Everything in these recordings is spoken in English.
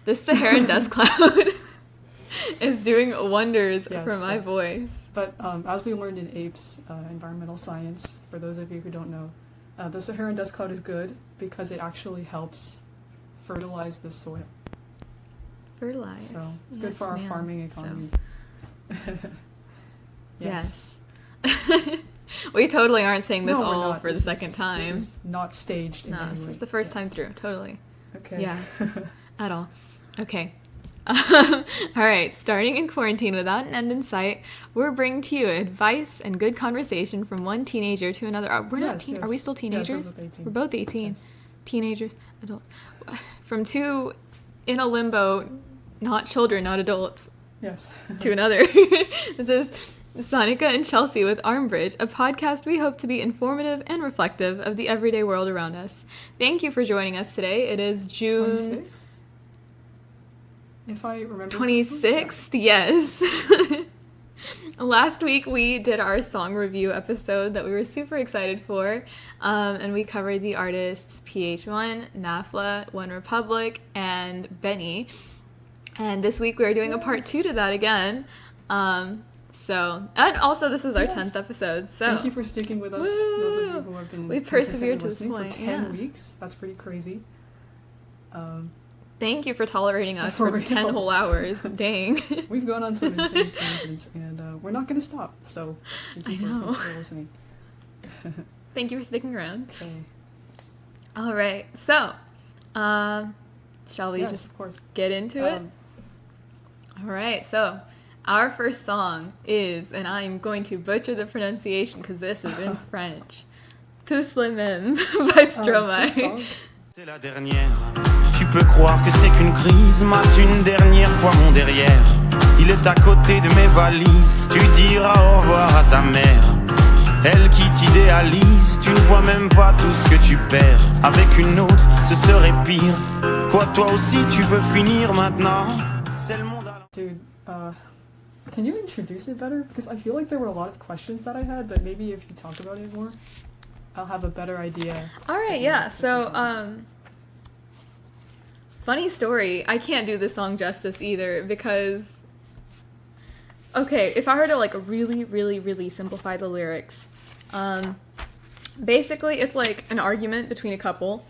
The Saharan dust cloud is doing wonders for my voice. But as we learned in APES, environmental science, for those of you who don't know, the Saharan dust cloud is good because it actually helps fertilize the soil. Fertilize. So it's good for our farming economy. So. Yes. We totally aren't saying this all for the second time. This is not staged in any way. This is the first time through. Totally. Okay. Yeah. At all. Okay. All right. Starting in quarantine without an end in sight, we're bringing to you advice and good conversation from one teenager to another. We're not Are we still teenagers? Yes, we're both 18. Yes. Teenagers, adults. From two in a limbo, not children, not adults. Yes. To another. This is Sonica and Chelsea with Armbridge, a podcast we hope to be informative and reflective of the everyday world around us. Thank you for joining us today. It is June 26th? If I remember 26th, yes. Last week we did our song review episode that we were super excited for, and we covered the artists PH1, NAFLA, One Republic, and Benny. And this week we are doing a part 2 to that again. And also this is our 10th episode. So thank you for sticking with us. Those of you who have been persevered to this point for 10 weeks. That's pretty crazy. Thank you for tolerating us for 10 whole hours. Dang. We've gone on some insane tangents, and we're not going to stop. So thank you for listening. Thank you for sticking around. Okay. All right. So, shall we just get into it? All right. So, our first song is, and I'm going to butcher the pronunciation because this is in French, Tous les mêmes by Stromae. C'est la dernière. Tu peux croire que c'est qu'une crise, mate une dernière fois mon derrière. Il est à côté de mes valises. Tu diras au revoir à ta mère. Elle qui t'idéalise, tu ne vois même pas tout ce que tu perds. Avec une autre, ce serait pire. Quoi, toi aussi, tu veux finir maintenant? C'est le monde à... Dude, can you introduce it better? Because I feel like there were a lot of questions that I had, but maybe if you talk about it more, I'll have a better idea. All right, yeah. So, funny story. I can't do this song justice either because, okay, if I were to like really, really, really simplify the lyrics, basically it's like an argument between a couple,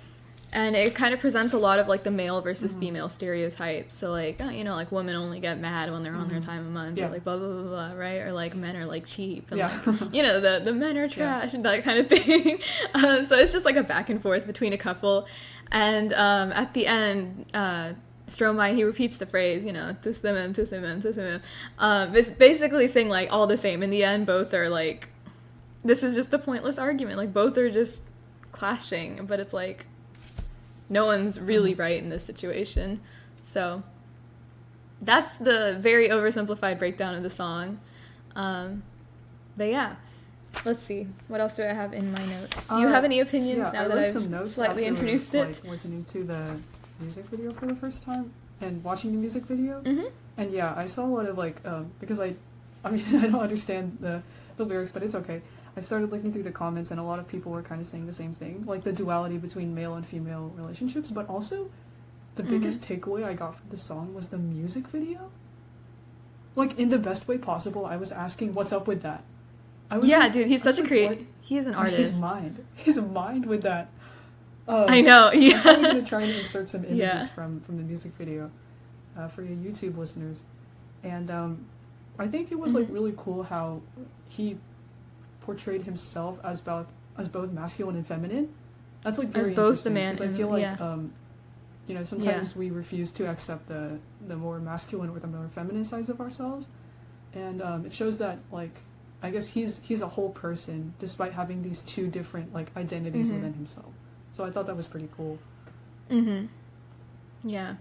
and it kind of presents a lot of like the male versus female stereotypes. So like, like women only get mad when they're on their time of month, or like blah, blah, blah, blah, right? Or like men are like cheap, and like, the men are trash, and that kind of thing. So it's just like a back and forth between a couple. And at the end, Stromae, he repeats the phrase, tous les mêmes, tous les mêmes, tous les mêmes. It's basically saying like all the same. In the end, both are like, this is just a pointless argument. Like both are just clashing, but it's like, no one's really right in this situation. So that's the very oversimplified breakdown of the song. But yeah, let's see. What else do I have in my notes? Do you have any opinions now that I've slightly introduced it? Like listening to the music video for the first time and watching the music video. Mm-hmm. And yeah, I saw a lot of like, because I don't understand the lyrics, but it's okay. I started looking through the comments, and a lot of people were kind of saying the same thing, like the duality between male and female relationships, but also the biggest takeaway I got from the song was the music video. Like, in the best way possible, I was asking, what's up with that? Dude, he's such a creator. He's an artist. His mind with that. I know, yeah. I'm going to try and insert some images from the music video for your YouTube listeners. And I think it was like really cool how he portrayed himself as both masculine and feminine. That's like very as both interesting, the man because I feel like sometimes we refuse to accept the more masculine or the more feminine sides of ourselves, and it shows that like I guess he's a whole person despite having these two different like identities within himself. So I thought that was pretty cool. Yeah.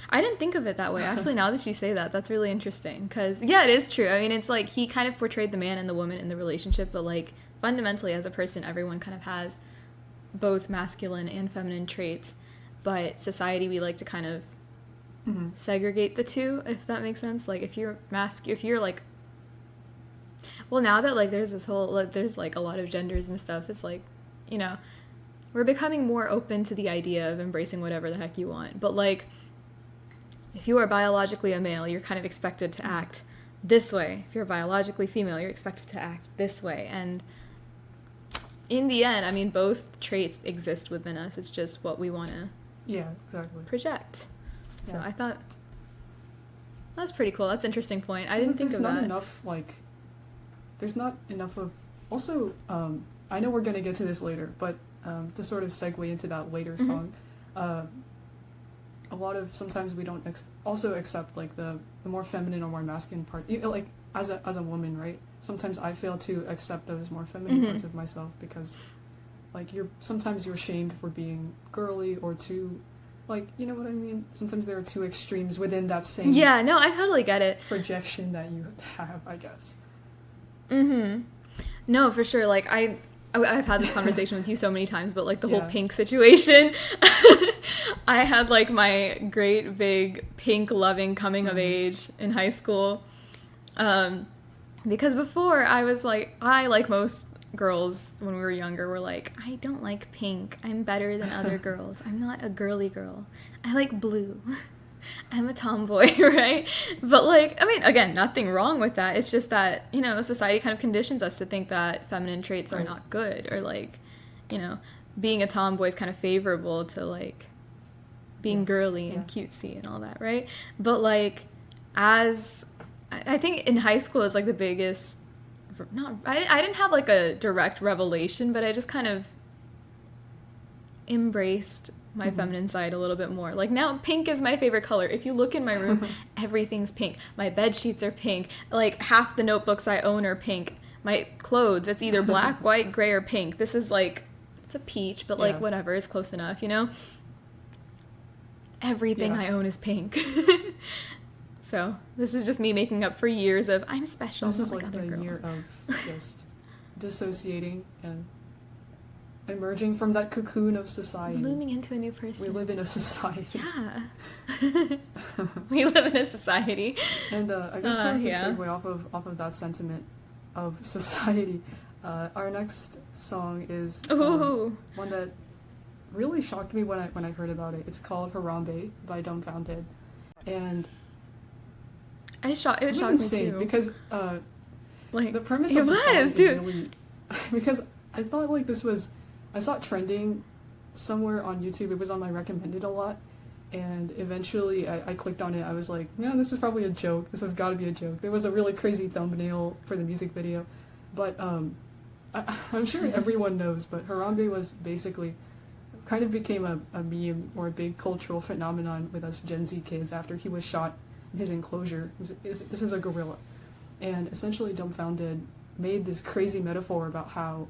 I didn't think of it that way. Actually, now that you say that, that's really interesting. Because, yeah, it is true. I mean, it's like he kind of portrayed the man and the woman in the relationship, but, like, fundamentally, as a person, everyone kind of has both masculine and feminine traits. But society, we like to kind of segregate the two, if that makes sense. Like, if you're like... Well, now that, like, there's this whole... Like, there's, like, a lot of genders and stuff, it's like, we're becoming more open to the idea of embracing whatever the heck you want. But, like... if you are biologically a male, you're kind of expected to act this way. If you're biologically female, you're expected to act this way. And in the end, I mean, both traits exist within us. It's just what we want to project. So I thought that was pretty cool. That's an interesting point. I didn't think of that. There's not enough of... Also, I know we're going to get to this later, but to sort of segue into that later song, a lot of... Sometimes we don't also accept, like, the more feminine or more masculine part. Like, as a woman, right? Sometimes I fail to accept those more feminine parts of myself because, like, sometimes you're shamed for being girly or too... Like, you know what I mean? Sometimes there are two extremes within that same... Yeah, no, I totally get it. ...projection that you have, I guess. No, for sure. Like, I've had this conversation with you so many times, but, like, the whole pink situation... I had, like, my great big pink loving coming of age in high school. Because before, I was, like... I, like most girls when we were younger, were like, I don't like pink. I'm better than other girls. I'm not a girly girl. I like blue. I'm a tomboy, right? But, like, I mean, again, nothing wrong with that. It's just that, you know, society kind of conditions us to think that feminine traits are not good, or, like, you know, being a tomboy is kind of favorable to, like, being girly and cutesy and all that, right? But, like, I think in high school is, like, the biggest... I didn't have, like, a direct revelation, but I just kind of embraced my feminine side a little bit more. Like, now pink is my favorite color. If you look in my room, everything's pink. My bed sheets are pink. Like, half the notebooks I own are pink. My clothes, it's either black, white, gray, or pink. This is, like, it's a peach, but, like, whatever, it's close enough, you know? Everything I own is pink. So, this is just me making up for years of, I'm special, this not is like other girls. Year of just dissociating and emerging from that cocoon of society. Blooming into a new person. We live in a society. Yeah. We live in a society. And I guess to segue off of that sentiment of society, our next song is one that really shocked me when I heard about it. It's called Harambe by Dumbfounded. And it shocked me too. Because like, the premise of the song is really... Because I thought, like, I saw it trending somewhere on YouTube. It was on my recommended a lot. And eventually I clicked on it. I was like, no, this is probably a joke. This has got to be a joke. There was a really crazy thumbnail for the music video. But I'm sure everyone knows, but Harambe was basically... kind of became a meme or a big cultural phenomenon with us Gen Z kids after he was shot in his enclosure. This is a gorilla. And essentially Dumbfounded made this crazy metaphor about how,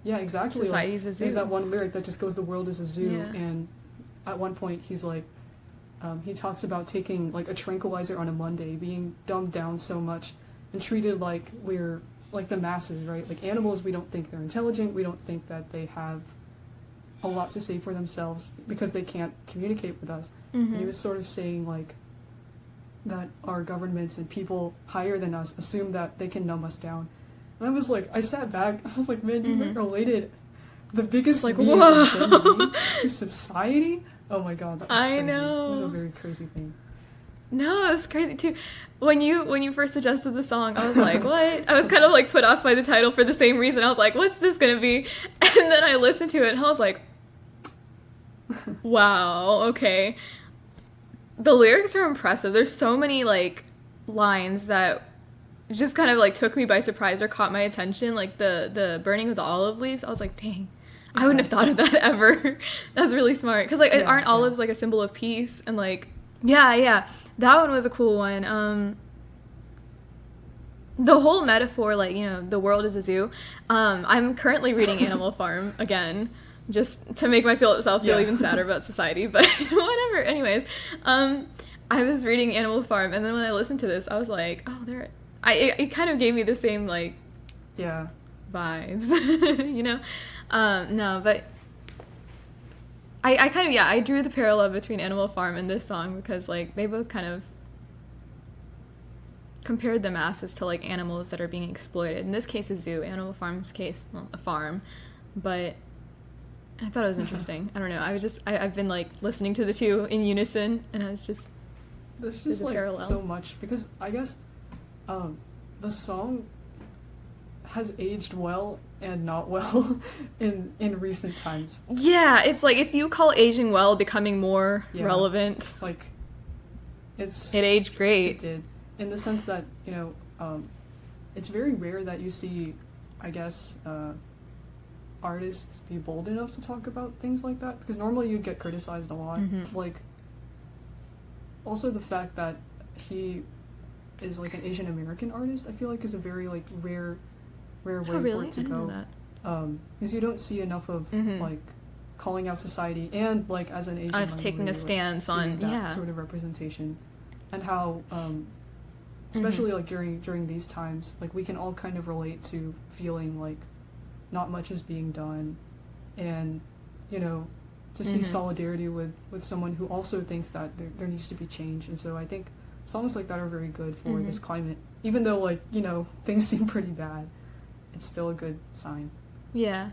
exactly. Like, there's that one lyric that just goes, the world is a zoo. Yeah. And at one point he's like, he talks about taking, like, a tranquilizer on a Monday, being dumbed down so much and treated like we're like the masses, right? Like, animals, we don't think they're intelligent. We don't think that they have a lot to say for themselves because they can't communicate with us. And he was sort of saying, like, that our governments and people higher than us assume that they can numb us down. And I was like, I sat back, I was like, man, you related the biggest, like, whoa, Gen Z to society? Oh my god, that was crazy. I know. It was a very crazy thing. No, it was crazy too. When you first suggested the song, I was like, what? I was kind of, like, put off by the title for the same reason. I was like, what's this gonna be? And then I listened to it and I was like, wow, okay. The lyrics are impressive. There's so many, like, lines that just kind of, like, took me by surprise or caught my attention. Like, the burning of the olive leaves. I was like, dang, I wouldn't have thought of that ever. That's really smart. Because, like, aren't olives, like, a symbol of peace? And, like, yeah. That one was a cool one. The whole metaphor, like, you know, the world is a zoo. I'm currently reading Animal Farm again, just to make myself feel even sadder about society, but whatever. Anyways, I was reading Animal Farm, and then when I listened to this, I was like, oh, it kind of gave me the same, like, vibes, you know? No, but I kind of, I drew the parallel between Animal Farm and this song because, like, they both kind of compared the masses to, like, animals that are being exploited. In this case, a zoo. Animal Farm's case, well, a farm. But I thought it was interesting. I don't know. I've been like listening to the two in unison, and I was just there's just like parallel. So much, because I guess the song has aged well and not well in recent times. Yeah, it's like if you call aging well becoming more relevant. Like it aged great. It did, in the sense that, you know, it's very rare that you see, I guess, artists be bold enough to talk about things like that, because normally you'd get criticized a lot. Like, also the fact that he is like an Asian American artist, I feel like is a very like rare way for it to go. Because you don't see enough of like calling out society and like as an Asian us taking a stance on that sort of representation, and how especially like during these times, like we can all kind of relate to feeling like not much is being done, and you know, to see solidarity with someone who also thinks that there needs to be change. And so I think songs like that are very good for this climate, even though, like, you know, things seem pretty bad. It's still a good sign. Yeah.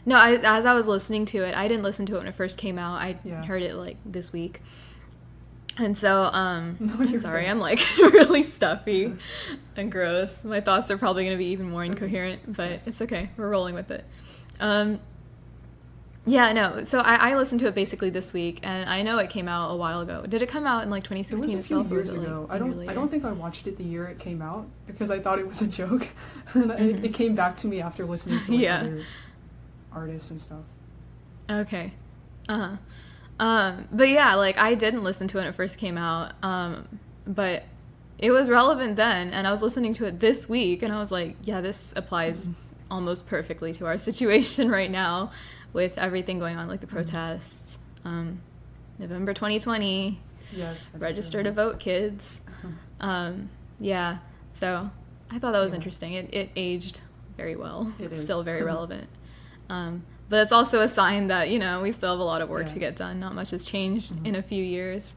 No, as I was listening to it, I didn't listen to it when it first came out. I heard it like this week. And so, I'm sorry, I'm like really stuffy and gross. My thoughts are probably going to be even more incoherent, but it's okay. We're rolling with it. Yeah, no, so I listened to it basically this week, and I know it came out a while ago. Did it come out in like 2016 itself? It was a few years ago. I don't think I watched it the year it came out, because I thought it was a joke. And it came back to me after listening to like other artists and stuff. Okay. But yeah, like I didn't listen to it when it first came out, but it was relevant then, and I was listening to it this week, and I was like, yeah, this applies almost perfectly to our situation right now, with everything going on, like the protests. November 2020. Yes. Register to vote, kids. Yeah. So I thought that was interesting. It aged very well. It is. Still very relevant. But it's also a sign that, you know, we still have a lot of work to get done. Not much has changed in a few years.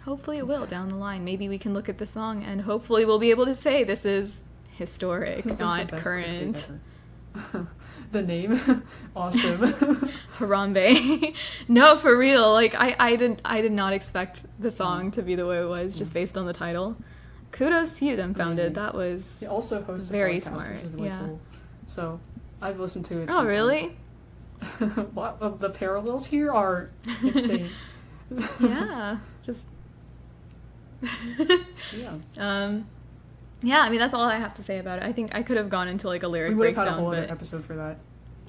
Hopefully it will down the line. Maybe we can look at the song and hopefully we'll be able to say this is historic, not current. The name, awesome. Harambe. No, for real. Like I did not expect the song to be the way it was, just based on the title. Kudos to you, Dumbfounded. That was he also hosts very a podcast, smart. Which is really cool. So I've listened to it. Oh, really? What the parallels here are insane. Yeah, just yeah, I mean, that's all I have to say about it. I think I could have gone into like a lyric breakdown. We would have had a whole other episode for that.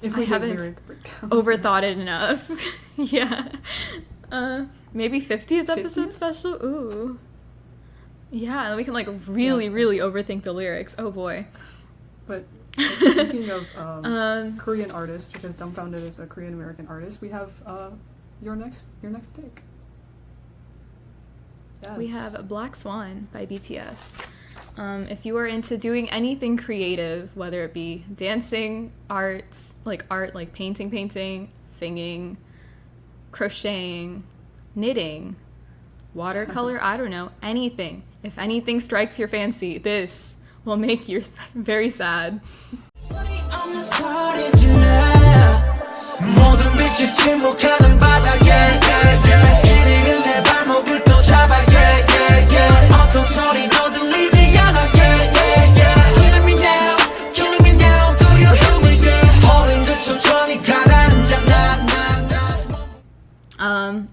If we haven't overthought it enough. Yeah. Maybe 50th episode special? Ooh. Yeah, and we can like really overthink the lyrics. Oh boy. But speaking of Korean artists, because Dumbfounded is a Korean American artist, we have your next pick. Yes. We have Black Swan by BTS. If you are into doing anything creative, whether it be dancing, art like painting, singing, crocheting, knitting, watercolor, I don't know, anything. If anything strikes your fancy, this will make you very sad.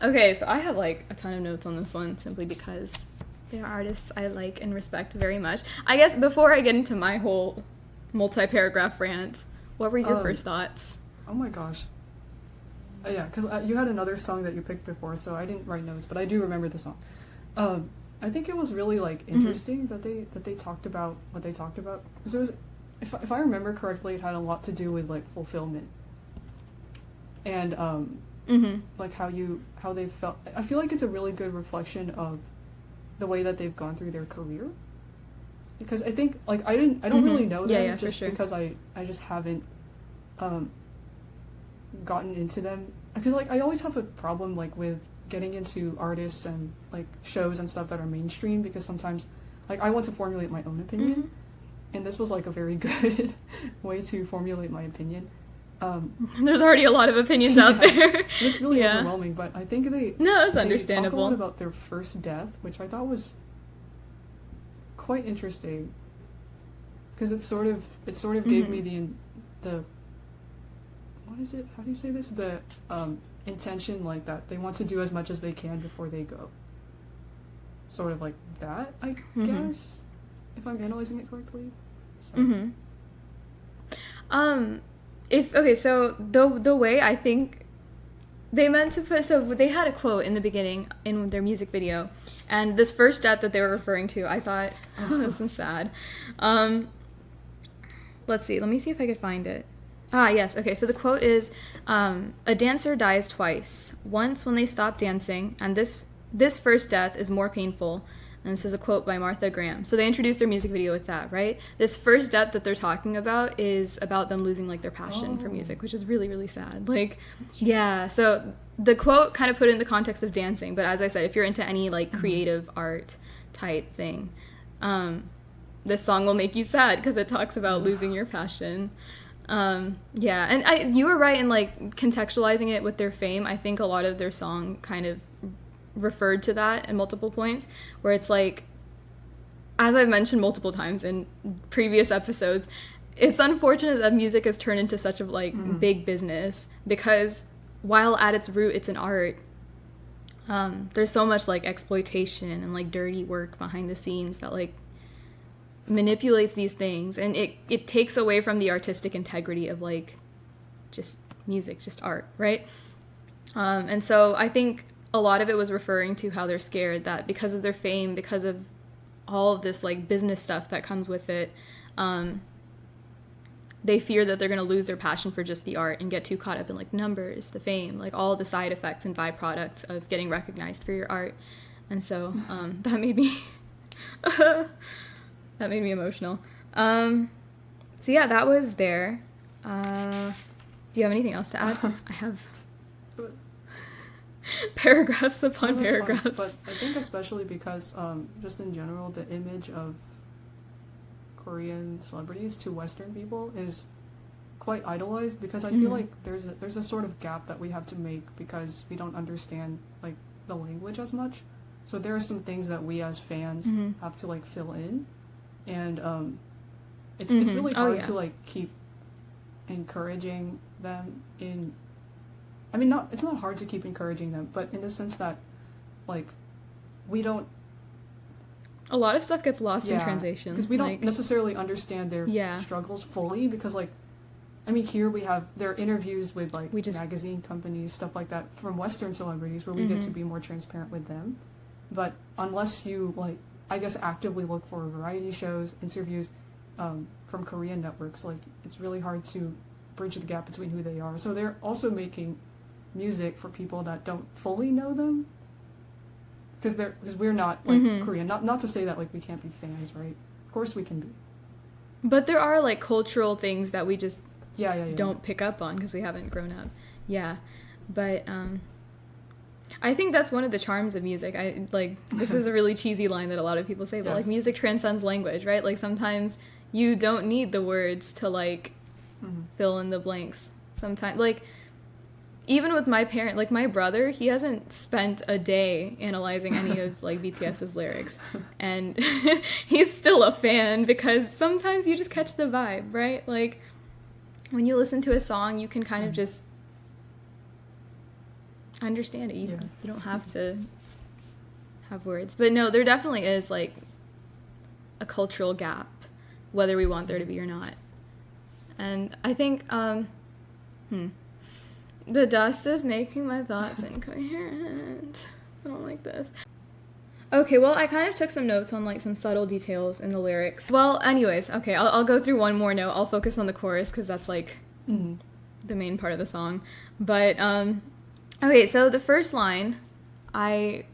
Okay, so I have like a ton of notes on this one simply because they are artists I like and respect very much. I guess before I get into my whole multi-paragraph rant, what were your first thoughts? Oh my gosh. Yeah, because you had another song that you picked before, so I didn't write notes, but I do remember the song. I think it was really like interesting that they talked about what they talked about, because it was, if I remember correctly, it had a lot to do with like fulfillment and like how they felt. I feel like it's a really good reflection of the way that they've gone through their career, because I think like I don't really know them just because I just haven't gotten into them, because like I always have a problem like with getting into artists and like shows and stuff that are mainstream, because sometimes like I want to formulate my own opinion, and this was like a very good way to formulate my opinion. There's already a lot of opinions out there. It's really overwhelming, but I think it's understandable. Talk a lot about their first death, which I thought was quite interesting, because it sort of gave me the what is it? How do you say this? The intention, like that they want to do as much as they can before they go. Sort of like that, I guess, if I'm analyzing it correctly. So. So the way I think they meant to put, so they had a quote in the beginning in their music video, and this first death that they were referring to, I thought, oh, this is sad. Let me see if I could find it. Yes, okay, so the quote is, a dancer dies twice, once when they stop dancing, and this first death is more painful. And this is a quote by Martha Graham. So they introduced their music video with that, right? This first death that they're talking about is about them losing, like, their passion for music, which is really, really sad. Like, yeah, so the quote kind of put it in the context of dancing, but as I said, if you're into any, like, creative art type thing, this song will make you sad because it talks about losing your passion. And you were right in, like, contextualizing it with their fame. I think a lot of their song kind of referred to that at multiple points, where it's like, as I've mentioned multiple times in previous episodes, it's unfortunate that music has turned into such a, like, big business, because while at its root it's an art, there's so much, like, exploitation and, like, dirty work behind the scenes that, like, manipulates these things, and it takes away from the artistic integrity of, like, just music, just art, right? And so I think a lot of it was referring to how they're scared that because of their fame, because of all of this, like, business stuff that comes with it, they fear that they're going to lose their passion for just the art and get too caught up in, like, numbers, the fame, like, all the side effects and byproducts of getting recognized for your art. And so that made me that made me emotional. So yeah, that was there. Do you have anything else to add? I have paragraphs upon paragraphs. Fine, but I think especially because just in general, the image of Korean celebrities to Western people is quite idolized, because I feel like there's a sort of gap that we have to make because we don't understand, like, the language as much. So there are some things that we as fans have to, like, fill in, and it's really hard to, like, keep encouraging them in. I mean, it's not hard to keep encouraging them, but in the sense that, like, we don't. A lot of stuff gets lost in translation. Because we don't necessarily understand their struggles fully, because, like, I mean, here we have their interviews with, like, magazine companies, stuff like that, from Western celebrities, where we get to be more transparent with them. But unless you, like, I guess actively look for variety shows, interviews from Korean networks, like, it's really hard to bridge the gap between who they are. So they're also making music for people that don't fully know them, because we're not, like, Korean. Not to say that, like, we can't be fans, right? Of course we can be. But there are, like, cultural things that we just don't pick up on because we haven't grown up. Yeah, but I think that's one of the charms of music. This is a really cheesy line that a lot of people say, but like, music transcends language, right? Like, sometimes you don't need the words to, like, fill in the blanks. Sometimes, like, even with my parent, like, my brother, he hasn't spent a day analyzing any of, like, BTS's lyrics, and he's still a fan, because sometimes you just catch the vibe, right? Like, when you listen to a song, you can kind of just understand it. You don't have to have words. But no, there definitely is, like, a cultural gap, whether we want there to be or not. And I think, the dust is making my thoughts incoherent. I don't like this. Okay, well, I kind of took some notes on, like, some subtle details in the lyrics. Well, anyways, okay, I'll go through one more note. I'll focus on the chorus, because that's, like, the main part of the song. But, okay, so the first line, I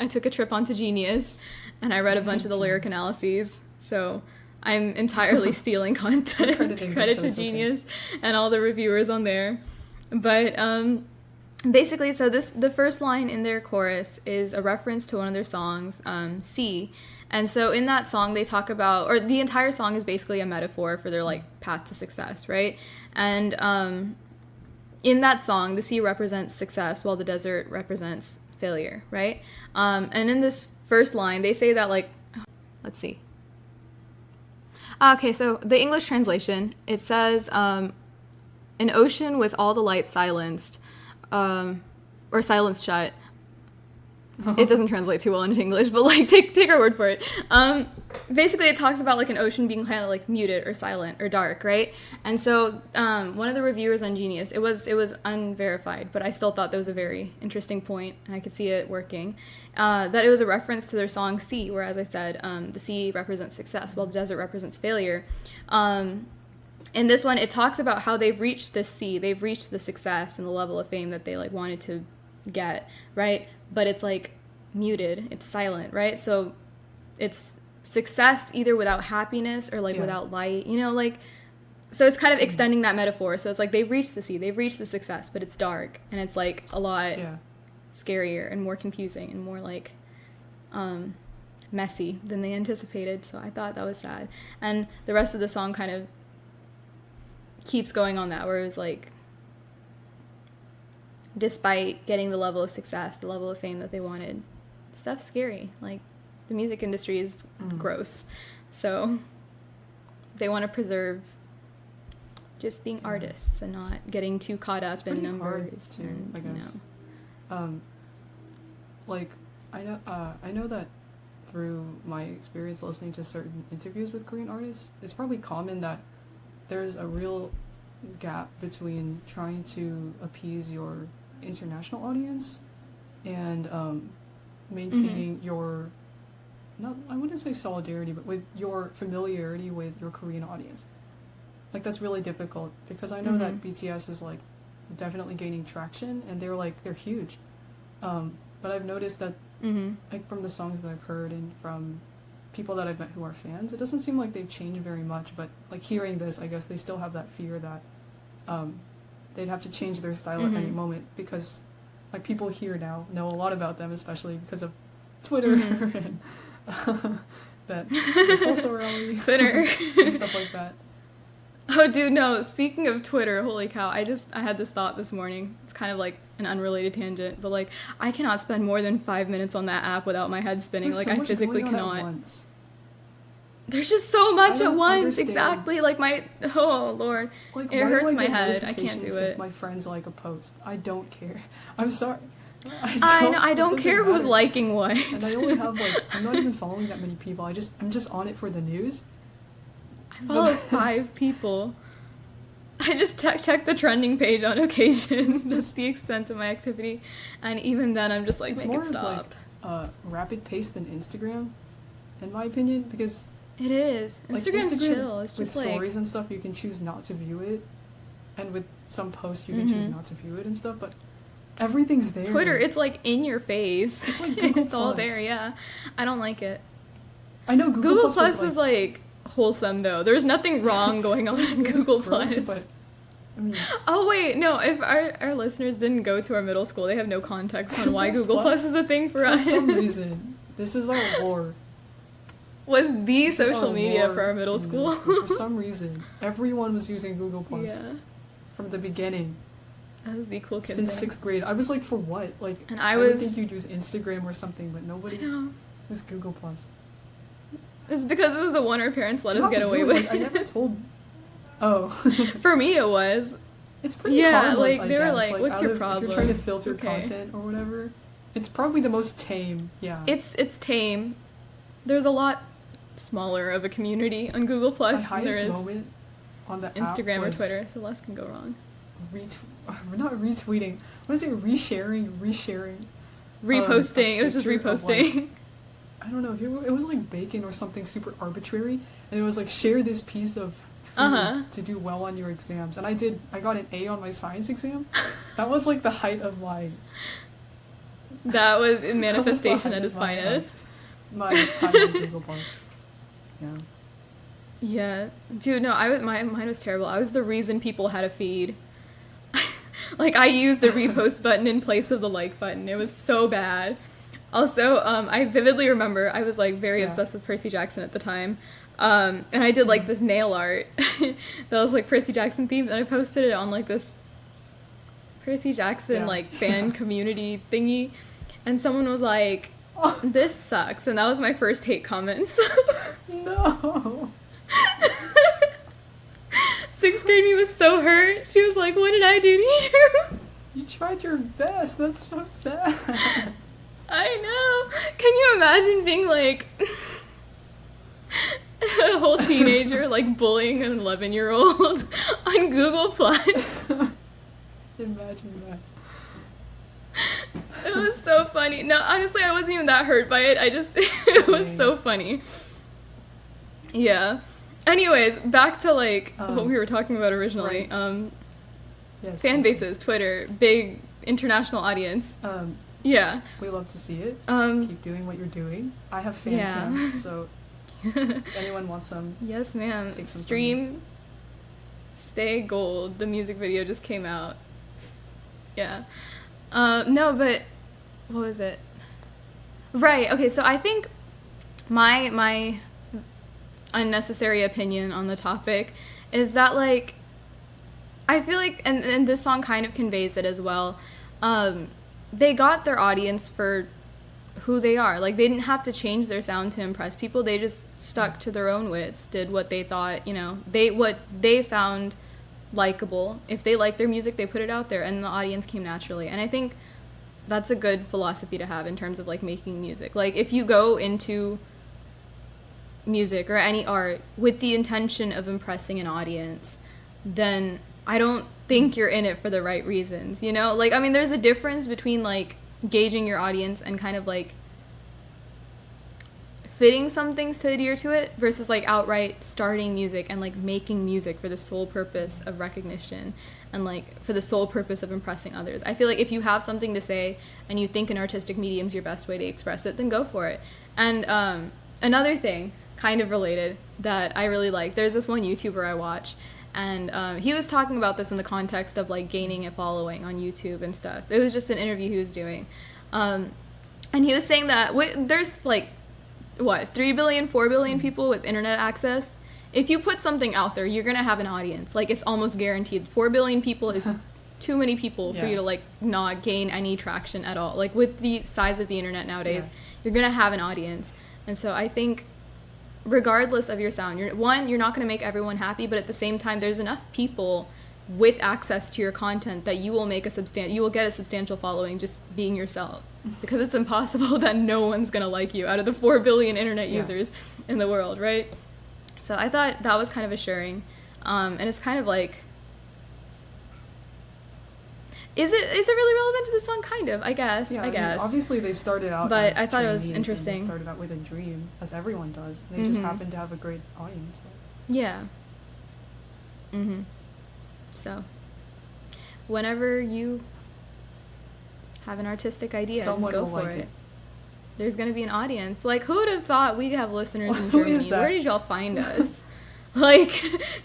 took a trip onto Genius, and I read a bunch of the lyric analyses, so I'm entirely stealing content. Credit to Genius and all the reviewers on there. But basically, so the first line in their chorus is a reference to one of their songs, C. And so in that song, they talk about, or the entire song is basically a metaphor for their, like, path to success, right? And in that song, the sea represents success while the desert represents failure, right? And in this first line, they say that, like, let's see. Okay, so the English translation, it says, an ocean with all the lights silenced, or silenced shut. It doesn't translate too well into English, but, like, take our word for it. Basically, it talks about, like, an ocean being kind of, like, muted or silent or dark, right? And so one of the reviewers on Genius, it was unverified, but I still thought that was a very interesting point, and I could see it working, that it was a reference to their song Sea, where, as I said, the sea represents success while the desert represents failure. In this one, it talks about how they've reached this sea, they've reached the success and the level of fame that they, like, wanted to get, right? But it's, like, muted, it's silent, right? So it's success either without happiness or, like, without light, you know, like, so it's kind of extending that metaphor. So it's like they've reached the sea, they've reached the success, but it's dark and it's, like, a lot scarier and more confusing and more, like, messy than they anticipated. So I thought that was sad. And the rest of the song kind of keeps going on that, where it was like, despite getting the level of success, the level of fame that they wanted, stuff's scary. Like, the music industry is gross. So they want to preserve just being artists and not getting too caught up in numbers. Too, and, I guess. Like, I know that through my experience listening to certain interviews with Korean artists, it's probably common that there's a real gap between trying to appease your international audience and maintaining your, not, I wouldn't say solidarity, but with your familiarity with your Korean audience. Like, that's really difficult, because I know that BTS is, like, definitely gaining traction, and they're huge. But I've noticed that, like, from the songs that I've heard and from people that I've met who are fans, it doesn't seem like they've changed very much, but, like, hearing this, I guess they still have that fear that they'd have to change their style at any moment, because, like, people here now know a lot about them, especially because of Twitter and that it's also around Twitter and stuff like that. Oh, dude, no, speaking of Twitter, holy cow, I had this thought this morning. It's kind of like an unrelated tangent, but, like, I cannot spend more than 5 minutes on that app without my head spinning. There's like, so I physically much going on cannot. at once. There's just so much at once, understand. Exactly. Like, oh, Lord, Like, it why hurts do my get head. I can't do notifications it. If my friends like a post, I don't care. I'm sorry. I know. I don't care who's liking what. And I only have, like, I'm not even following that many people. I'm just on it for the news. I follow 5 people. I just check the trending page on occasion. That's the extent of my activity, and even then, I'm just like, It's make more it stop. Of, like, rapid pace than Instagram, in my opinion, because it is. like, Instagram's Instagram, chill. It's with just like stories and stuff, you can choose not to view it, and with some posts, you can choose not to view it and stuff. But everything's there. Twitter, it's like in your face. It's like Google It's all there. Yeah, I don't like it. I know Google Plus is like wholesome though. There's nothing wrong going on in Google Plus. But, I mean, oh wait, no. If our listeners didn't go to our middle school, they have no context on why Google Plus is a thing for us. For some reason, this is our lore. Was the social media for our middle school. For some reason, everyone was using Google Plus from the beginning. That was the cool kid Since thing. 6th grade, I was like, for what? Like, And I would think you'd use Instagram or something, but nobody was Google Plus. It's because it was the one our parents let us get away really. with. Like, I never told. Oh. For me, it was. It's pretty harmless, like, they were guess. like, what's your problem? If you're trying to filter content or whatever, it's probably the most tame, It's tame. There's a lot smaller of a community on Google Plus My than there highest is moment on the Instagram app or was Twitter, so less can go wrong. Not retweeting. What is it? Resharing. Reposting. It was just reposting. Like, I don't know. It was like bacon or something super arbitrary, and it was like, share this piece of food to do well on your exams. And I got an A on my science exam. That was like the height of my. That was a manifestation at its finest. My time on Google Plus. Yeah. Yeah, dude. No, mine was terrible. I was the reason people had a feed. Like, I used the repost button in place of the like button. It was so bad. Also, I vividly remember I was, like, very obsessed with Percy Jackson at the time. And I did, like, this nail art that was, like, Percy Jackson themed, and I posted it on, like, this Percy Jackson, like, fan community thingy. And someone was like, this sucks. And that was my first hate comments. No. 6th grade me was so hurt. She was like, what did I do to you? You tried your best. That's so sad. I know. Can you imagine being like a whole teenager like bullying an 11-year-old on Google Plus? Imagine that. It was so funny. No, honestly, I wasn't even that hurt by it. It was so funny. Yeah. Anyways, back to like what we were talking about originally. Right. Yes, fan bases, Twitter, big international audience. Yeah. We love to see it. Keep doing what you're doing. I have fan cams, so if anyone wants some. Yes, ma'am. Stream Stay Gold. The music video just came out. Yeah. No, but what was it? Right. Okay, so I think my unnecessary opinion on the topic is that, like, I feel like, and this song kind of conveys it as well, they got their audience for who they are. Like, they didn't have to change their sound to impress people. They just stuck to their own wits, did what they thought, what they found likable. If they liked their music, they put it out there, and the audience came naturally. And I think that's a good philosophy to have in terms of, like, making music. Like, if you go into music or any art with the intention of impressing an audience, then I don't think you're in it for the right reasons, Like, I mean, there's a difference between, like, gauging your audience and kind of, like, fitting some things to adhere to it versus, like, outright starting music and, like, making music for the sole purpose of recognition and, like, for the sole purpose of impressing others. I feel like if you have something to say and you think an artistic medium's your best way to express it, then go for it. And another thing, kind of related, that I really like, there's this one YouTuber I watch, and he was talking about this in the context of, like, gaining a following on YouTube and stuff. It was just an interview he was doing. And he was saying that there's, like, 3 billion, 4 billion people with internet access. If you put something out there, you're going to have an audience. Like, it's almost guaranteed. 4 billion people is too many people for you to, like, not gain any traction at all. Like, with the size of the internet nowadays, you're going to have an audience. And so I think regardless of your sound, you're not going to make everyone happy, but at the same time, there's enough people with access to your content that you will get a substantial following just being yourself, because it's impossible that no one's going to like you out of the 4 billion internet users in the world, right? So I thought that was kind of assuring. And it's kind of like, is it really relevant to the song? Kind of, I guess. I guess. Obviously, they started out, but I thought it was interesting. They started out with a dream, as everyone does. They just happen to have a great audience. Yeah. So, whenever you have an artistic idea, go for it. There's gonna be an audience. Like, who would have thought we'd have listeners in Germany? Where did y'all find us? Like,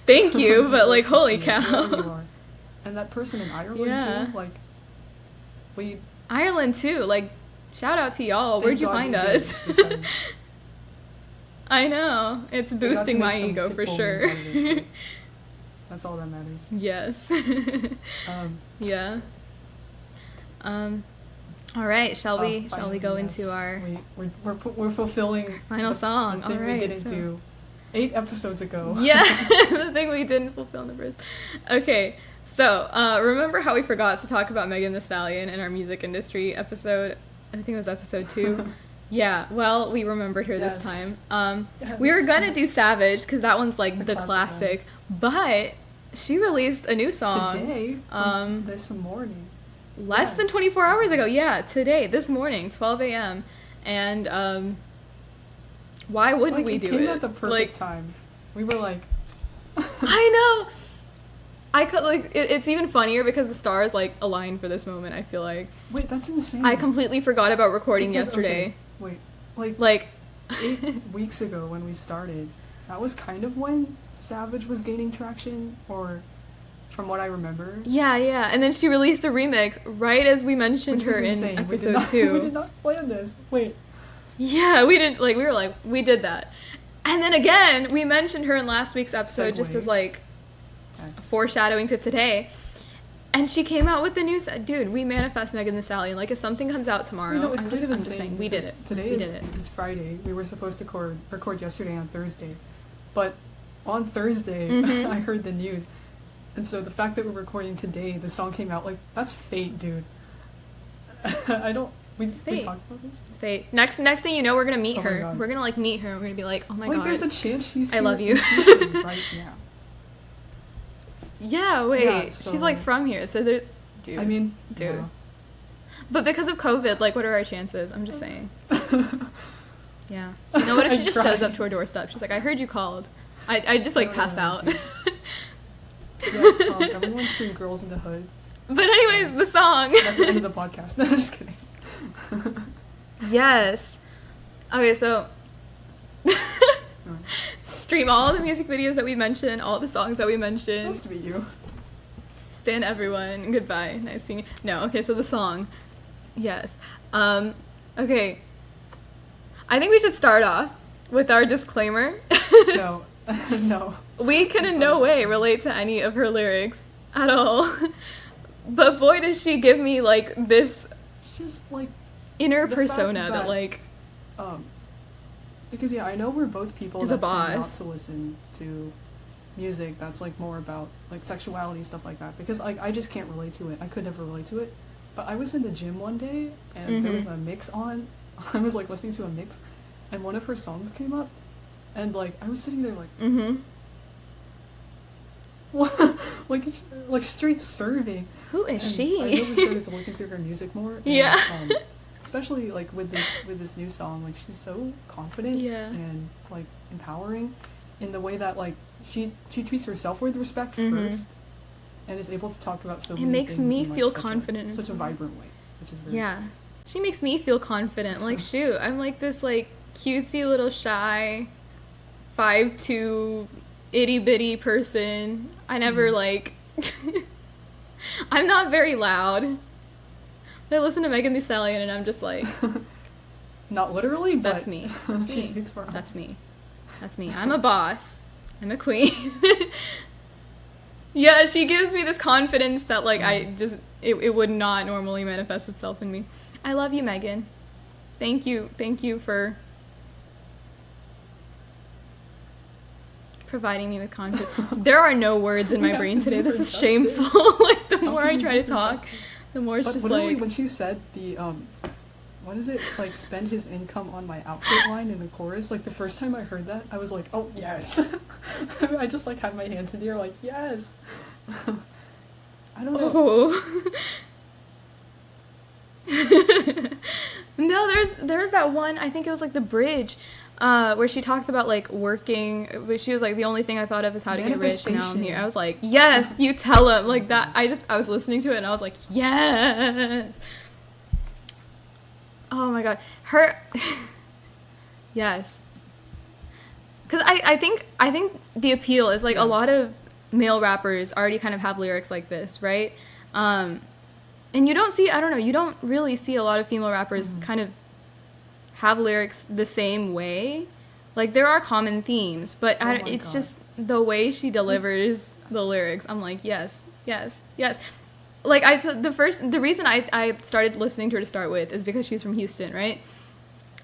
thank you, but, like, holy cow. And that person in Ireland too, like, Ireland too, like, shout out to y'all. Where'd you find us? I know, it's boosting my ego for sure. That's all that matters. Yes. Yeah. All right, shall we go into our we're fulfilling final song. The thing all right, we didn't do 8 episodes ago. Yeah, the thing we didn't fulfill in the first. Okay. So, remember how we forgot to talk about Megan Thee Stallion in our music industry episode? I think it was episode 2. Yeah, well, we remembered her this time. We were gonna do Savage, because that one's, like, the classic. But she released a new song. Today, this morning. Less than 24 hours ago. Yeah, today, this morning, 12 a.m. And, why wouldn't we do it? It came at the perfect time. We were like... I know! I could, like, it's even funnier because the stars, like, aligned for this moment, I feel like. Wait, that's insane. I completely forgot about recording yesterday. Okay, wait, like 8 weeks ago when we started, that was kind of when Savage was gaining traction, or from what I remember. Yeah, and then she released a remix right as we mentioned her in episode 2. We did not plan this. Wait. Yeah, we didn't, like, we were like, we did that. And then again, we mentioned her in last week's episode just as, like, foreshadowing to today. And she came out with the new... Dude, we manifest Megan Thee Stallion. Like, if something comes out tomorrow, I'm just saying, we did it. Today is Friday. We were supposed to record yesterday on Thursday. But on Thursday, I heard the news. And so the fact that we're recording today, the song came out, like, that's fate, dude. We talked about this? It's fate. Next thing you know, we're gonna meet her. God. We're gonna, like, meet her, and we're gonna be like, oh my god. Like, there's a chance she's I love you. right now. Yeah, wait. Yeah, so, she's, like, from here, so there... Dude. I mean... Dude. Yeah. But because of COVID, like, what are our chances? I'm just saying. Yeah. No, what if she just shows up to our doorstep? She's like, I heard you called. I just, like, pass out. Yes, everyone scream Girls in the Hood. But anyways, the song. That's the end of the podcast. No, I'm just kidding. Yes. Okay, so... Stream all the music videos that we mentioned, all the songs that we mentioned. Nice to meet you. Stand everyone. Goodbye. Nice seeing you. No, okay, so the song. Yes. Okay. I think we should start off with our disclaimer. No. No. We can in no way relate to any of her lyrics at all. But boy, does she give me, like, this... It's just, like... inner persona that, like... Because, yeah, I know we're both people is that a boss. tend not to listen to music that's, like, more about, like, sexuality, stuff like that. Because, like, I just can't relate to it. I could never relate to it. But I was in the gym one day, and there was a mix on. I was, like, listening to a mix, and one of her songs came up. And, like, I was sitting there, like... What? like, straight serving. Who is she? I really started to look into her music more. And, yeah. Especially, like, with this new song, like, she's so confident and, like, empowering in the way that, like, she treats herself with respect first and is able to talk about so many things. It makes me in, like, feel confident. In such a vibrant way, which is very exciting. She makes me feel confident. Like, shoot, I'm, like, this, like, cutesy little shy 5'2" itty-bitty person. I never, like... I'm not very loud. I listen to Megan Thee Stallion and I'm just like... Not literally, but... That's me. That's she me. speaks for her. That's me. That's me. I'm a boss. I'm a queen. Yeah, she gives me this confidence that, like, it would not normally manifest itself in me. I love you, Megan. Thank you for providing me with confidence. There are no words in my brain today. This is shameful. Like, the more I try to talk, the more it's just like... when she said the, what is it, like, spend his income on my outfit line in the chorus, like, the first time I heard that, I was like, oh, yes. I just, like, had my hands in the air, like, yes. I don't know. Oh. No, there's that one, I think it was, like, the bridge, where she talks about, like, working, but she was like, the only thing I thought of is how to get rich, now I'm here. I was like, yes, you tell him, like, that. I was listening to it and I was like, yes. Oh my god, her... Yes. Because I think the appeal is, like, a lot of male rappers already kind of have lyrics like this, right? And you don't really see a lot of female rappers kind of have lyrics the same way. Like, there are common themes, but it's just the way she delivers the lyrics. I'm like, yes, yes, yes. Like, the reason I started listening to her to start with is because she's from Houston, right?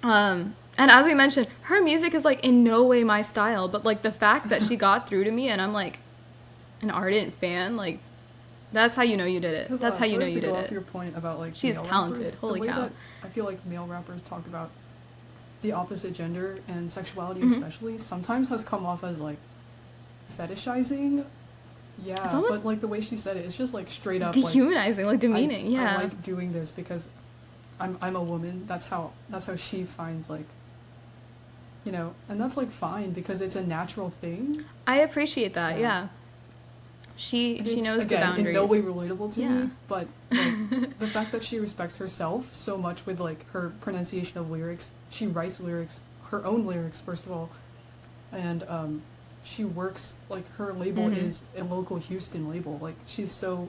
And as we mentioned, her music is, like, in no way my style, but, like, the fact that she got through to me and I'm, like, an ardent fan, like, that's how you know you did it. That's how you know you did it. Off your point about, like, she's talented. Rappers, holy cow. That I feel like male rappers talk about the opposite gender and sexuality especially sometimes has come off as, like, fetishizing. Yeah, it's almost, but, like, the way she said it, it's just, like, straight up dehumanizing, like demeaning. I like doing this because I'm a woman. That's how she finds, like, you know, and that's, like, fine because it's a natural thing. I appreciate that. Yeah. She knows the boundaries. In no way relatable to me, but, like, the fact that she respects herself so much with, like, her pronunciation of lyrics. She writes lyrics, her own lyrics, first of all, and she works, like, her label is a local Houston label. Like, she's so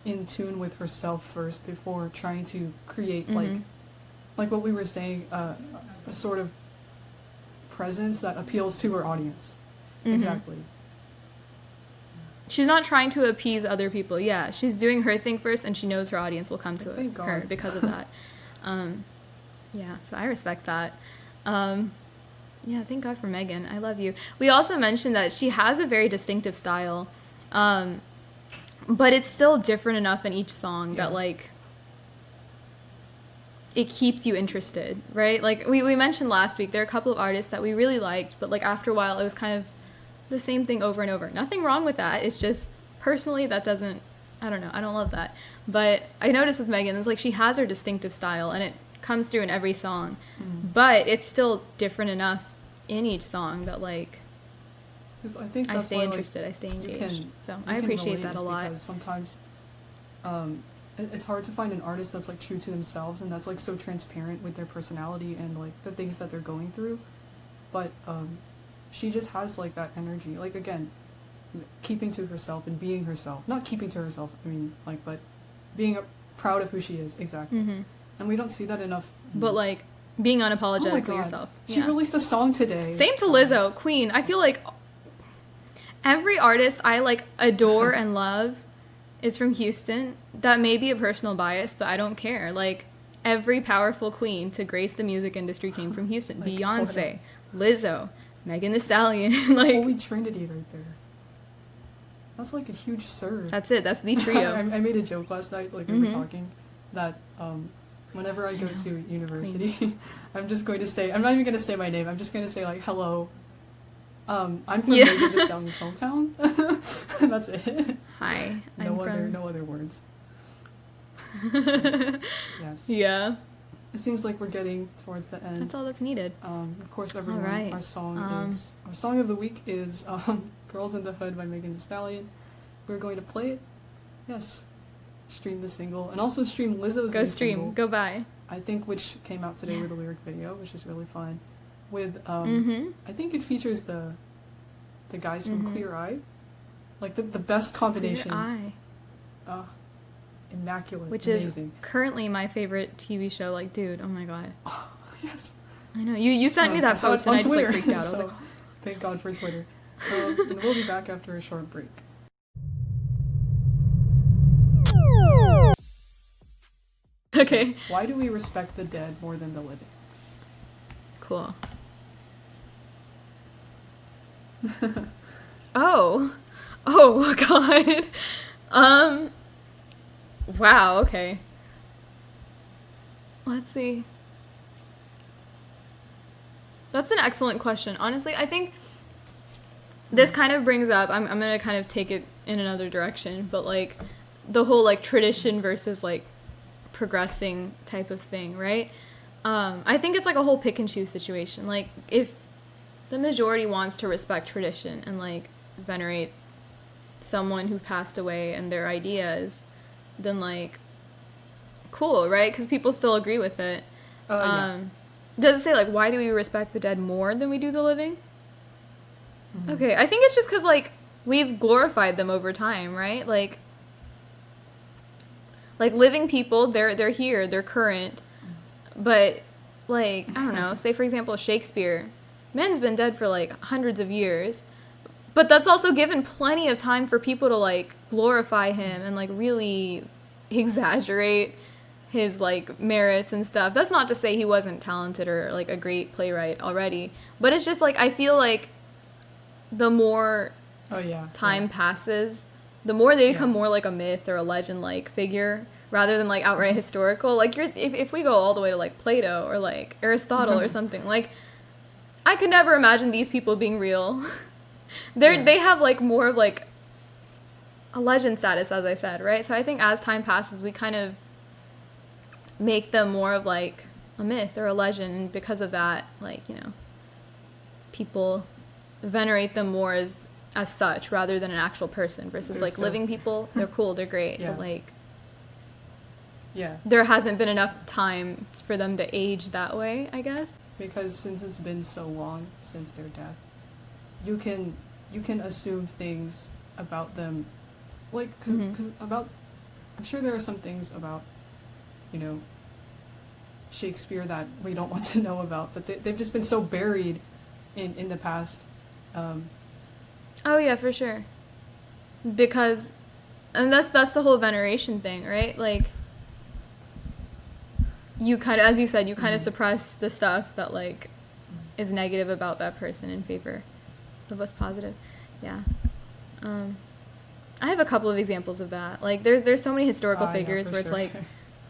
in tune with herself first before trying to create, like what we were saying, a sort of presence that appeals to her audience. Exactly. She's not trying to appease other people. Yeah, she's doing her thing first, and she knows her audience will come to her because of that. Yeah, so I respect that. Yeah, thank God for Megan. I love you. We also mentioned that she has a very distinctive style, but it's still different enough in each song that, like, it keeps you interested, right? Like, we mentioned last week, there are a couple of artists that we really liked, but, like, after a while, it was kind of the same thing over and over. Nothing wrong with that. It's just, personally, that doesn't, I don't know, I don't love that. But I noticed with Megan, it's like she has her distinctive style, and it comes through in every song, but it's still different enough in each song that, like, I think that's I stay interested, I stay engaged. So I appreciate that a lot. Because sometimes it's hard to find an artist that's, like, true to themselves and that's, like, so transparent with their personality and, like, the things that they're going through. But she just has, like, that energy. Like, again, keeping to herself and being herself. Not keeping to herself, I mean, like, but being proud of who she is. Exactly. And we don't see that enough. But, like, being unapologetic for yourself. She released a song today. Same to Lizzo, Queen. I feel like every artist I, like, adore and love is from Houston. That may be a personal bias, but I don't care. Like, every powerful queen to grace the music industry came from Houston. Like, Beyonce, Lizzo, Megan Thee Stallion. Like, Holy Trinity right there. That's, like, a huge surge. That's it. That's the trio. I made a joke last night, like, we were talking, that whenever I go to university, I'm just going to say, I'm not even going to say my name, I'm just going to say, like, hello, I'm from Megan Thee Stallion's hometown. That's it. Hi. No other words. Yes. Yeah. It seems like we're getting towards the end. That's all that's needed. Of course, everyone, our song of the week is Girls in the Hood by Megan Thee Stallion. We're going to play it. Yes. Stream the single. And also stream Lizzo's Go stream. single, Go buy. I think, which came out today with a lyric video, which is really fun. With, I think it features the guys from Queer Eye. Like, the best combination. Queer Eye. Immaculate. Which amazing. Is currently my favorite TV show. Like, dude, oh my God. Oh, yes. I know. You sent me that post and I just, like, freaked out. I was like, oh. Thank God for Twitter. And we'll be back after a short break. Okay. Why do we respect the dead more than the living? Cool. Oh God. Wow, okay. Let's see. That's an excellent question. Honestly, I think this kind of brings up, I'm gonna kind of take it in another direction, but, like, the whole, like, tradition versus, like, progressing type of thing, right? I think it's, like, a whole pick and choose situation. Like, if the majority wants to respect tradition and, like, venerate someone who passed away and their ideas, then, like, cool, right? Because people still agree with it. Yeah. Does it say, like, why do we respect the dead more than we do the living? Okay, I think it's just because, like, we've glorified them over time, right? Like living people, they're here, they're current, but, like, I don't know, say, for example, Shakespeare. Man's been dead for, like, hundreds of years, but that's also given plenty of time for people to, like, glorify him and, like, really exaggerate his, like, merits and stuff. That's not to say he wasn't talented or, like, a great playwright already, but it's just, like, I feel like the more time passes, the more they become more like a myth or a legend-like figure rather than, like, outright historical. Like, if we go all the way to, like, Plato or, like, Aristotle or something, like, I could never imagine these people being real. They have, like, more of, like, a legend status, as I said, right? So I think as time passes, we kind of make them more of, like, a myth or a legend, and because of that, like, you know, people venerate them more as such rather than an actual person versus, like, living people. They're cool, they're great, but, like, there hasn't been enough time for them to age that way, I guess. Because since it's been so long since their death, you can you can assume things about them, like, because I'm sure there are some things about, you know, Shakespeare that we don't want to know about, but they've just been so buried in the past. Oh yeah, for sure. Because, and that's the whole veneration thing, right? Like, you kind of, as you said, you kind of suppress the stuff that like is negative about that person in favor of what's positive. Yeah. I have a couple of examples of that. Like, there's so many historical figures where it's like,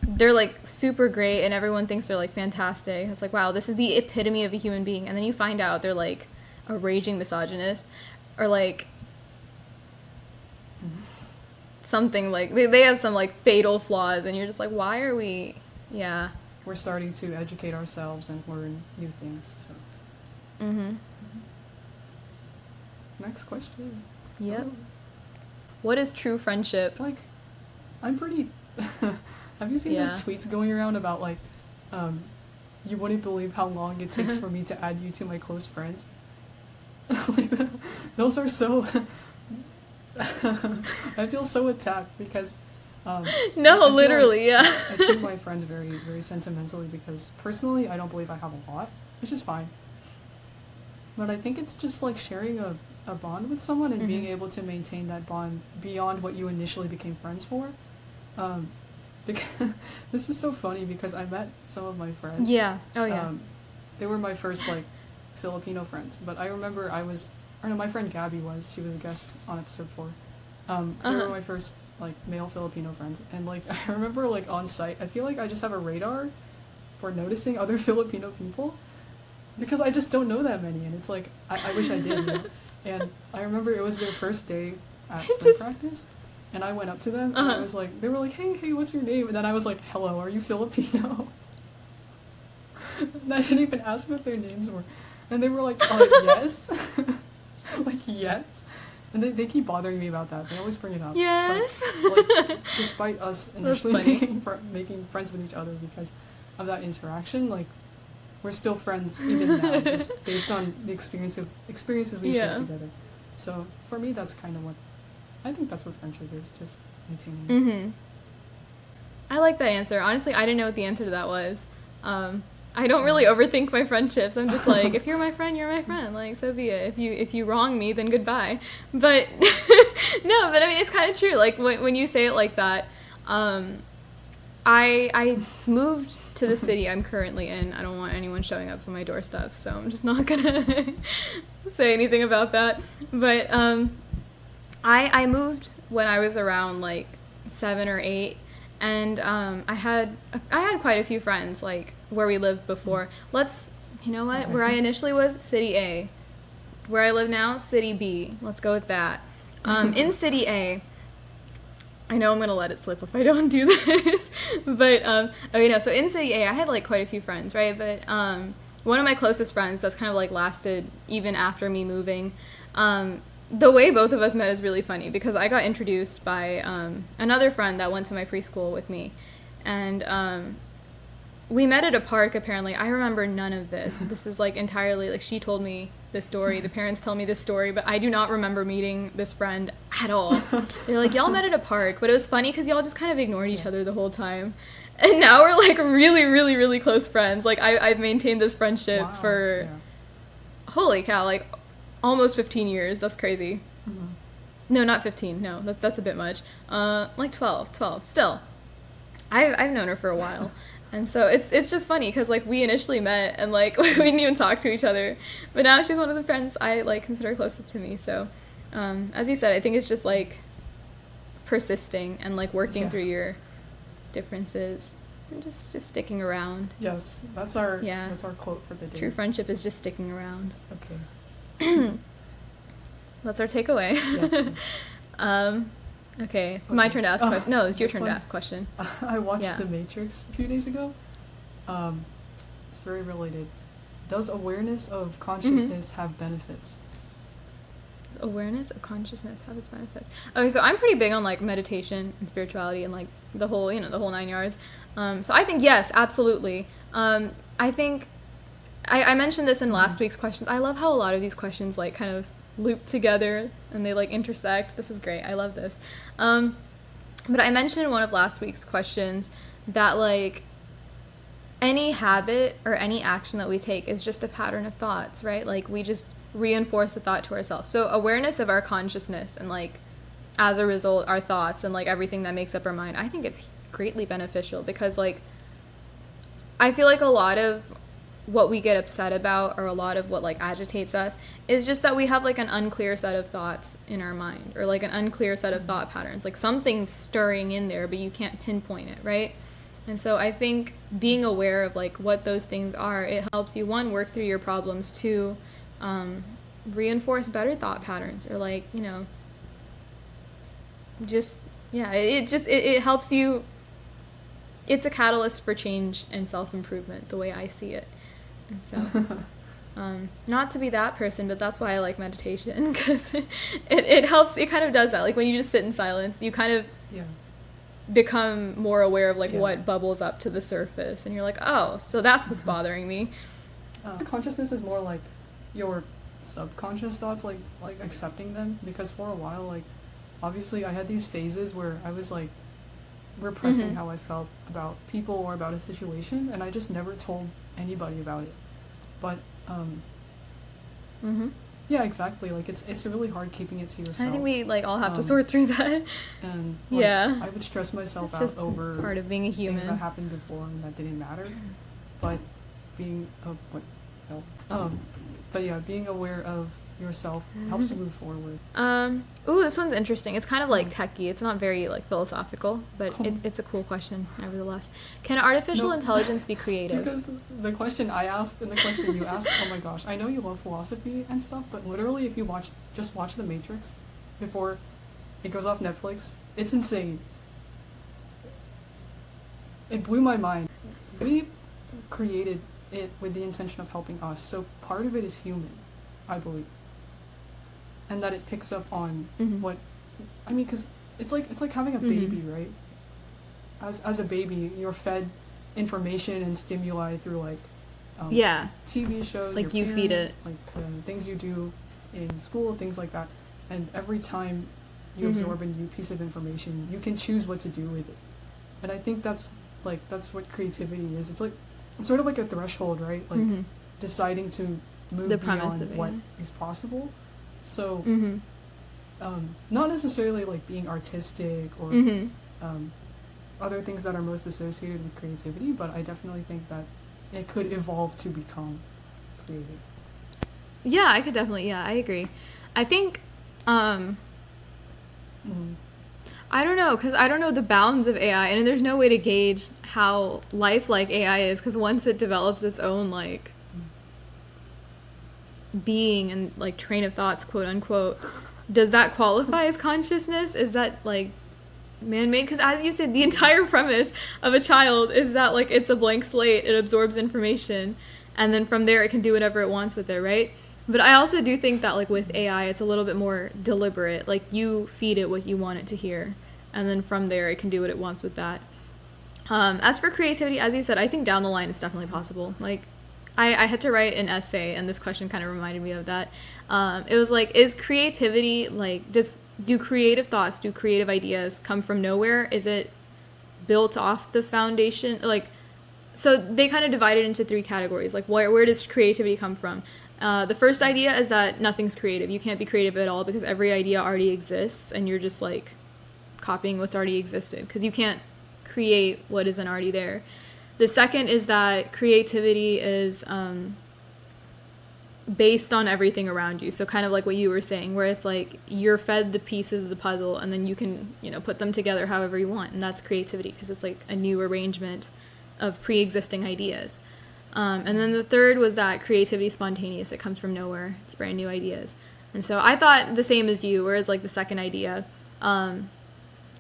they're like super great and everyone thinks they're like fantastic. It's like, wow, this is the epitome of a human being. And then you find out they're like a raging misogynist, or like something like they have some like fatal flaws, and you're just like, why are we? Yeah, we're starting to educate ourselves and learn new things. So next question. Yep. What is true friendship? Like, I'm pretty have you seen those tweets going around about like you wouldn't believe how long it takes for me to add you to my close friends? Like, those are so I feel so attacked because no, literally, like, I treat my friends very, very sentimentally because personally I don't believe I have a lot, which is fine. But I think it's just like sharing a bond with someone and being able to maintain that bond beyond what you initially became friends for. Because this is so funny because I met some of my friends. Yeah. Oh yeah. They were my first like Filipino friends, but I remember my friend Gabby she was a guest on episode 4. They were my first like male Filipino friends, and like I remember like on site, I feel like I just have a radar for noticing other Filipino people because I just don't know that many, and it's like I wish I did. You know? And I remember it was their first day at swim practice, and I went up to them and I was like, they were like, hey, what's your name? And then I was like, hello, are you Filipino? And I didn't even ask what their names were, and they were like, yes. Like, yes. And they keep bothering me about that. They always bring it up. Yes. But, like, despite us initially making friends with each other because of that interaction, like, we're still friends even now, just based on the experiences we shared together. So for me, that's kind of I think that's what friendship is, just maintaining. I like that answer. Honestly, I didn't know what the answer to that was. I don't really overthink my friendships. I'm just like, if you're my friend, you're my friend. Like, so be it. If you wrong me, then goodbye. But no, but I mean, it's kind of true. Like when you say it like that, I moved to the city I'm currently in. I don't want anyone showing up on my doorstep, so I'm just not gonna say anything about that. But I moved when I was around like 7 or 8. And I had quite a few friends, like, where we lived before. You know what? Where I initially was, City A. Where I live now, City B. Let's go with that. In City A, I know I'm going to let it slip if I don't do this. But, okay, no, so in City A, I had, like, quite a few friends, right? But one of my closest friends that's kind of, like, lasted even after me moving, the way both of us met is really funny because I got introduced by another friend that went to my preschool with me, and we met at a park. Apparently, I remember none of this. This is like entirely like she told me this story. The parents tell me this story, but I do not remember meeting this friend at all. They're like, y'all met at a park, but it was funny because y'all just kind of ignored each other the whole time, and now we're like really, really, really close friends. Like I've maintained this friendship for holy cow, like almost 15 years. That's crazy. No, not 15. No, that's a bit much. Like 12. Still, I've known her for a while, and so it's just funny because like we initially met and like we didn't even talk to each other, but now she's one of the friends I like consider closest to me. So, as you said, I think it's just like persisting and like working through your differences and just sticking around. Yes, that's our quote for the day. True friendship is just sticking around. Okay. That's our takeaway. Yes. Okay, it's my turn to ask question. No, it's your turn to ask question. I watched The Matrix a few days ago. It's very related. Does awareness of consciousness have benefits? Does awareness of consciousness have its benefits? Okay, so I'm pretty big on like meditation and spirituality and like the whole 9 yards. So I think yes, absolutely. I think I mentioned this in last week's questions. I love how a lot of these questions like kind of loop together and they like intersect. This is great. I love this. But I mentioned in one of last week's questions that like any habit or any action that we take is just a pattern of thoughts, right? Like we just reinforce the thought to ourselves. So awareness of our consciousness and like as a result our thoughts and like everything that makes up our mind, I think it's greatly beneficial because like I feel like a lot of what we get upset about or a lot of what like agitates us is just that we have like an unclear set of thoughts in our mind or like an unclear set of thought patterns, like something's stirring in there but you can't pinpoint it, right? And so I think being aware of like what those things are, it helps you, one, work through your problems, two, reinforce better thought patterns or like, you know, just, yeah, it helps you. It's a catalyst for change and self-improvement, the way I see it. And so, not to be that person, but that's why I like meditation, because it helps, it kind of does that. Like when you just sit in silence, you kind of become more aware of like what bubbles up to the surface and you're like, oh, so that's what's bothering me. Consciousness is more like your subconscious thoughts, like accepting them, because for a while, like obviously I had these phases where I was like repressing how I felt about people or about a situation, and I just never told anybody about it. But yeah, exactly, like it's really hard keeping it to yourself. I think we like all have to sort through that. And like, I would stress myself it's out just over part of being a human. things that happened before and that didn't matter. But being but yeah, being aware of yourself helps you move forward. Ooh, this one's interesting. It's kind of like techie. It's not very like philosophical, but it's a cool question nevertheless. Can artificial intelligence be creative? Because the question I asked and the question you asked, oh my gosh, I know you love philosophy and stuff, but literally if you just watch The Matrix before it goes off Netflix, it's insane. It blew my mind. We created it with the intention of helping us, so part of it is human, I believe. And that it picks up on what, I mean, because it's like having a baby, right? As a baby, you're fed information and stimuli through like TV shows, like your you feed parents, it, like things you do in school, things like that. And every time you absorb a new piece of information, you can choose what to do with it. And I think that's what creativity is. It's like it's sort of like a threshold, right? Like deciding to move beyond what is possible. So, not necessarily like being artistic or other things that are most associated with creativity, but I definitely think that it could evolve to become creative. Yeah, I could definitely, I agree. I think, I don't know, because I don't know the bounds of AI, and there's no way to gauge how lifelike AI is, because once it develops its own, like, being and like train of thoughts, quote unquote, does that qualify as consciousness? Is that like man-made? Because as you said, the entire premise of a child is that like it's a blank slate, it absorbs information, and then from there it can do whatever it wants with it, right? But I also do think that like with AI it's a little bit more deliberate. Like you feed it what you want it to hear, and then from there it can do what it wants with that. As for creativity, as you said, I think down the line it's definitely possible. Like I had to write an essay, and this question kind of reminded me of that. It was like, is creativity, like, do creative thoughts, do creative ideas come from nowhere? Is it built off the foundation? Like, so they kind of divided into three categories. Like, where does creativity come from? The first idea is that nothing's creative. You can't be creative at all because every idea already exists, and you're just, like, copying what's already existed, because you can't create what isn't already there. The second is that creativity is based on everything around you. So kind of like what you were saying, where it's like you're fed the pieces of the puzzle and then you can, put them together however you want. And that's creativity, because it's like a new arrangement of pre-existing ideas. And then the third was that creativity is spontaneous. It comes from nowhere. It's brand new ideas. And so I thought the same as you, whereas like the second idea,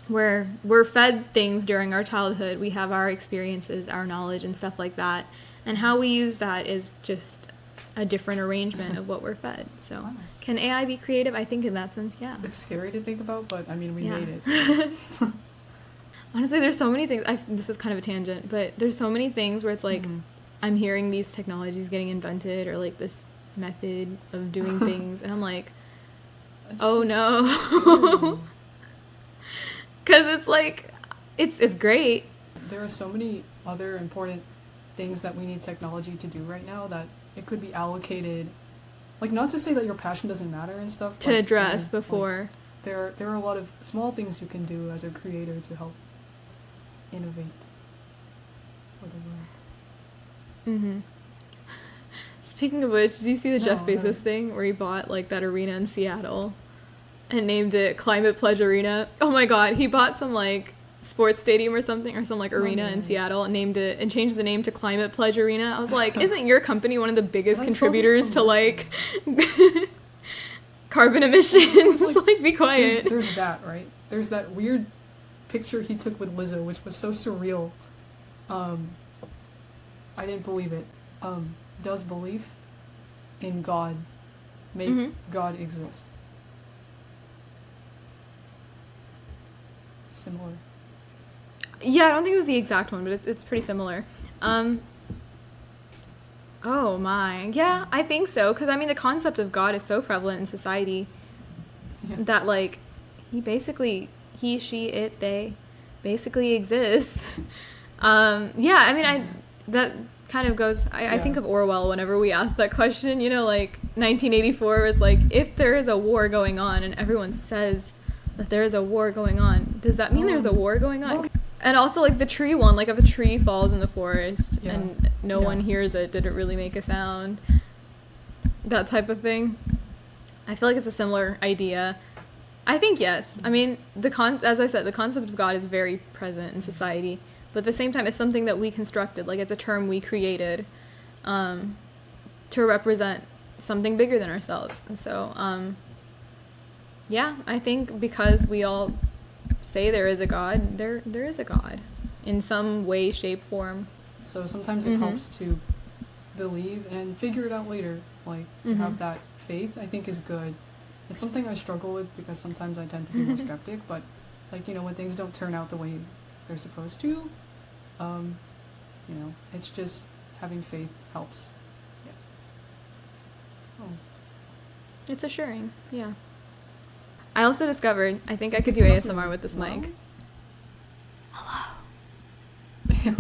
where we're fed things during our childhood, we have our experiences, our knowledge, and stuff like that, and how we use that is just a different arrangement of what we're fed. So can AI be creative? I think in that sense, yeah. It's scary to think about, but I mean, we made it. So. Honestly, there's so many things. This is kind of a tangent, but there's so many things where it's like I'm hearing these technologies getting invented, or like this method of doing things, and I'm like, Oh no. Because it's like, it's great. There are so many other important things that we need technology to do right now that it could be allocated, like, not to say that your passion doesn't matter and stuff, to address before. Like, there are a lot of small things you can do as a creator to help innovate for the world. Mm-hmm. Speaking of which, did you see the Jeff Bezos thing where he bought like that arena in Seattle and named it Climate Pledge Arena? Oh my god, he bought some like sports stadium or something, or some like arena in Seattle, and named it and changed the name to Climate Pledge Arena. I was like, isn't your company one of the biggest contributors to like carbon emissions? Like, be quiet. There's that, right? There's that weird picture he took with Lizzo, which was so surreal. I didn't believe it. Does belief in God make God exist? Similar. Yeah, I don't think it was the exact one, but it's pretty similar. Oh my. Yeah, I think so. Because, I mean, the concept of God is so prevalent in society that, like, he, she, it, they basically exists. Yeah, I mean, that kind of goes, I think of Orwell whenever we ask that question, you know, like 1984 was like, if there is a war going on and everyone says that there is a war going on, does that mean there's a war going on? Well, and also like the tree one, like if a tree falls in the forest and no one hears it, did it really make a sound? That type of thing. I feel like it's a similar idea. I think yes. I mean, as I said, the concept of God is very present in society. But at the same time, it's something that we constructed. Like, it's a term we created to represent something bigger than ourselves. And so, yeah, I think because we all say there is a God, there is a God in some way, shape, form. So sometimes it helps to believe and figure it out later. Like, to have that faith, I think, is good. It's something I struggle with because sometimes I tend to be more skeptic. But, like, you know, when things don't turn out the way they're supposed to, you know, it's just having faith helps. Yeah. So. It's assuring, yeah. I also discovered, I think I could do ASMR with this mic. Hello.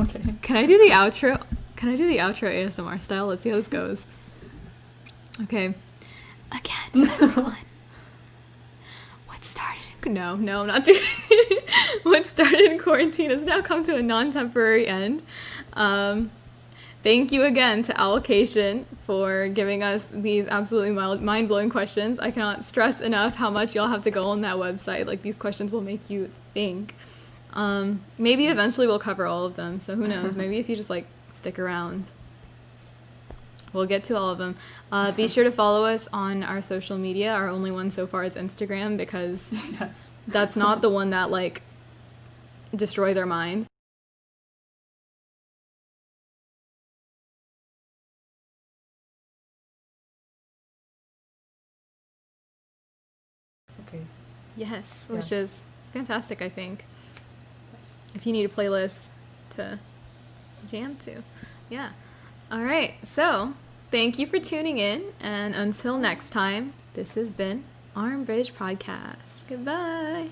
Okay. Can I do the outro? Can I do the outro ASMR style? Let's see how this goes. Okay. Again, everyone. No, I'm not doing it. What started in quarantine has now come to a non-temporary end. Thank you again to Allocation for giving us these absolutely mind-blowing questions. I cannot stress enough how much y'all have to go on that website. Like, these questions will make you think. Maybe eventually we'll cover all of them, so who knows? Maybe if you just, like, stick around, we'll get to all of them. Be sure to follow us on our social media. Our only one so far is Instagram, because that's not the one that, like, destroys our mind. Okay. Yes, which is fantastic, I think. If you need a playlist to jam to. Yeah. All right, so thank you for tuning in, and until next time, this has been Armbridge Podcast. Goodbye.